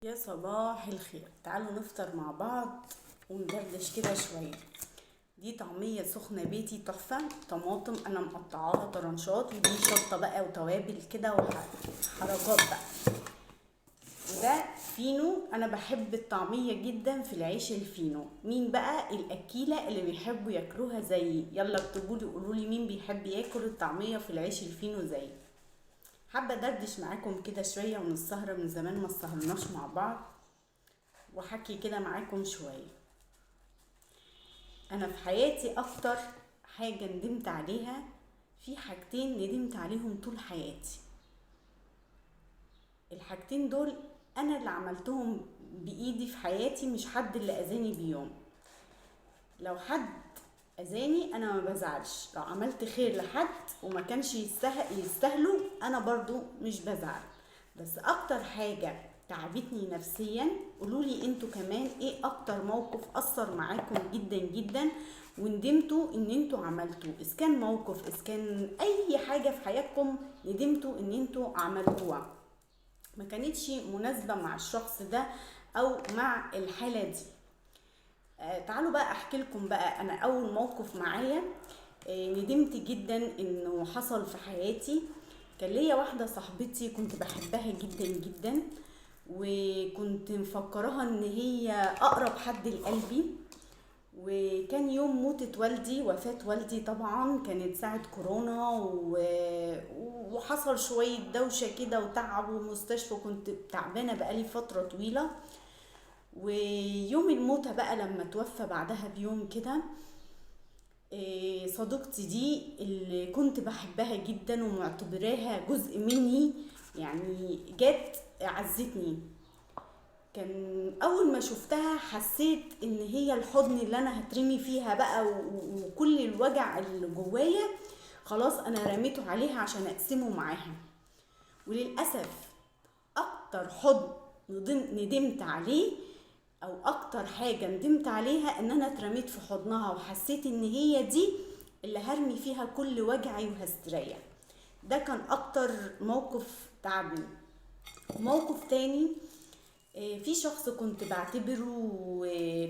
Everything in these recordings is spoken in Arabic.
يا صباح الخير، تعالوا نفطر مع بعض وندردش كده شوية. دي طعمية سخنة بيتي تحفة، طماطم انا مقطعاها طرنشات، ودي شطة بقى وتوابل كده وحركات بقى. وده فينو، انا بحب الطعمية جدا في العيش الفينو. مين بقى الاكيلة اللي بيحبوا ياكلوها زيي؟ يلا اكتبولي قولولي مين بيحب ياكل الطعمية في العيش الفينو زيي. حابة دردش معاكم كده شوية، ونسهرة من زمان ما سهرناش مع بعض، وحكي كده معاكم شوية. انا في حياتي اكتر حاجة ندمت عليها، في حاجتين ندمت عليهم طول حياتي. الحاجتين دول انا اللي عملتهم بايدي في حياتي، مش حد اللي اذاني بيهم. لو حد اذاني انا ما بزعلش، لو عملت خير لحد وما كانش يستاهله انا برضو مش بزعل. بس اكتر حاجة تعبتني نفسيا، قولولي انتوا كمان ايه اكتر موقف اثر معاكم جدا جدا وندمتوا ان انتوا عملتوه؟ اذا كان موقف، اذا كان اي حاجة في حياتكم ندمتوا ان انتوا عملتوها ما كانتش مناسبة مع الشخص ده او مع الحالة دي. تعالوا بقى احكي لكم بقى. انا اول موقف معايا ندمت جدا انه حصل في حياتي. كان ليا واحدة صاحبتي كنت بحبها جدا جدا، وكنت مفكرها ان هي اقرب حد لقلبي. وكان يوم موتة والدي، وفاة والدي طبعا كانت ساعة كورونا وحصل شوية دوشة كده وتعب ومستشفى، كنت تعبانة بقالي فترة طويلة. ويوم الموتة بقى لما توفى بعدها بيوم كده، صديقتي دي اللي كنت بحبها جدا ومعتبراها جزء مني، يعني جت عزتني. كان اول ما شفتها حسيت ان هي الحضن اللي انا هترمي فيها بقى، وكل الوجع اللي جوايا خلاص انا رميته عليها عشان اقسمه معاها. وللاسف اكتر حضن ندمت عليه، او اكتر حاجة ندمت عليها، ان انا اترميت في حضنها وحسيت ان هي دي اللي هرمي فيها كل وجعي وهستريح. ده كان اكتر موقف تعبني. موقف تاني، في شخص كنت بعتبره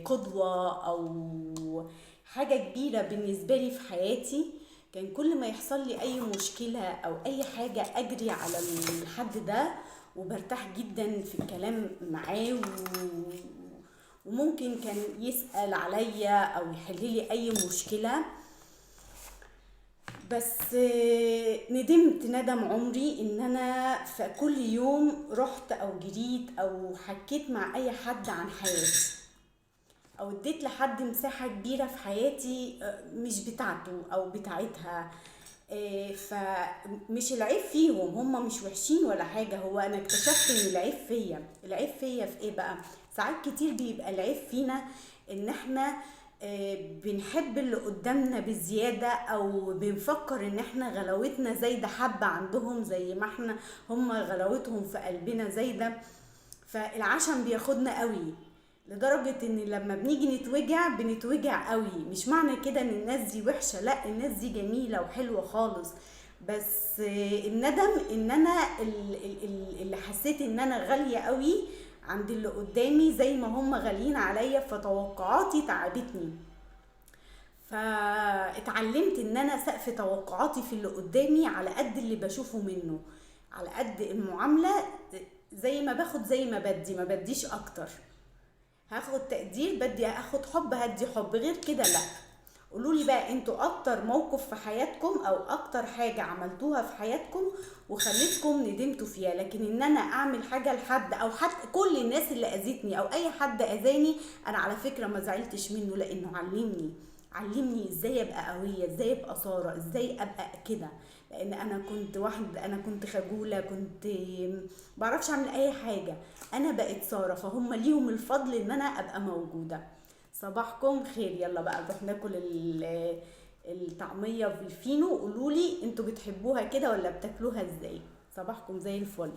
قدوة او حاجة كبيرة بالنسبة لي في حياتي. كان كل ما يحصل لي اي مشكلة او اي حاجة اجري على الحد ده، وبرتاح جدا في الكلام معاه وممكن كان يسأل عليا او يحللي اي مشكلة. بس ندمت ندم عمري ان انا في كل يوم رحت او جريت او حكيت مع اي حد عن حياتي، او اديت لحد مساحة كبيرة في حياتي مش بتاعته او بتاعتها. فمش العيب فيهم، هم مش وحشين ولا حاجة. هو انا اكتشفت ان العيب فيا. العيب فيا في ايه بقى؟ ساعات كتير بيبقى العيب فينا ان احنا بنحب اللي قدامنا بزيادة، او بنفكر ان احنا غلاوتنا زايدة حبة عندهم، زي ما احنا هم غلاوتهم في قلبنا زايدة. فالعشم بياخدنا قوي لدرجة ان لما بنيجي بنتوجع قوي. مش معنى كده ان الناس دي وحشة، لا، الناس دي جميلة وحلوة خالص. بس الندم ان انا اللي حسيت ان انا غالية قوي عند اللي قدامي زي ما هم غاليين عليا، فتوقعاتي تعبتني. فاتعلمت ان انا سقف توقعاتي في اللي قدامي على قد اللي بشوفه منه، على قد المعاملة. زي ما باخد زي ما بدي، ما بديش اكتر. هاخد تقدير بدي، اخد حب هدي حب، غير كده لا. قولولي بقى انتوا اكتر موقف في حياتكم او اكتر حاجة عملتوها في حياتكم وخليتكم ندمتوا فيها. لكن ان انا اعمل حاجة لحد، او حتى كل الناس اللي اذتني او اي حد اذاني، انا على فكرة ما زعلتش منه، لانه علمني ازاي ابقى قوية، ازاي ابقى صارة، ازاي ابقى كده. لان انا كنت خجولة، كنت بعرفش اعمل اي حاجة. انا بقيت سارة، فهم ليهم الفضل ان انا ابقى موجودة. صباحكم خير. يلا بقى نروح ناكل الطعمية بالفينو. قولولي انتوا بتحبوها كده ولا بتاكلوها ازاي؟ صباحكم زي الفل.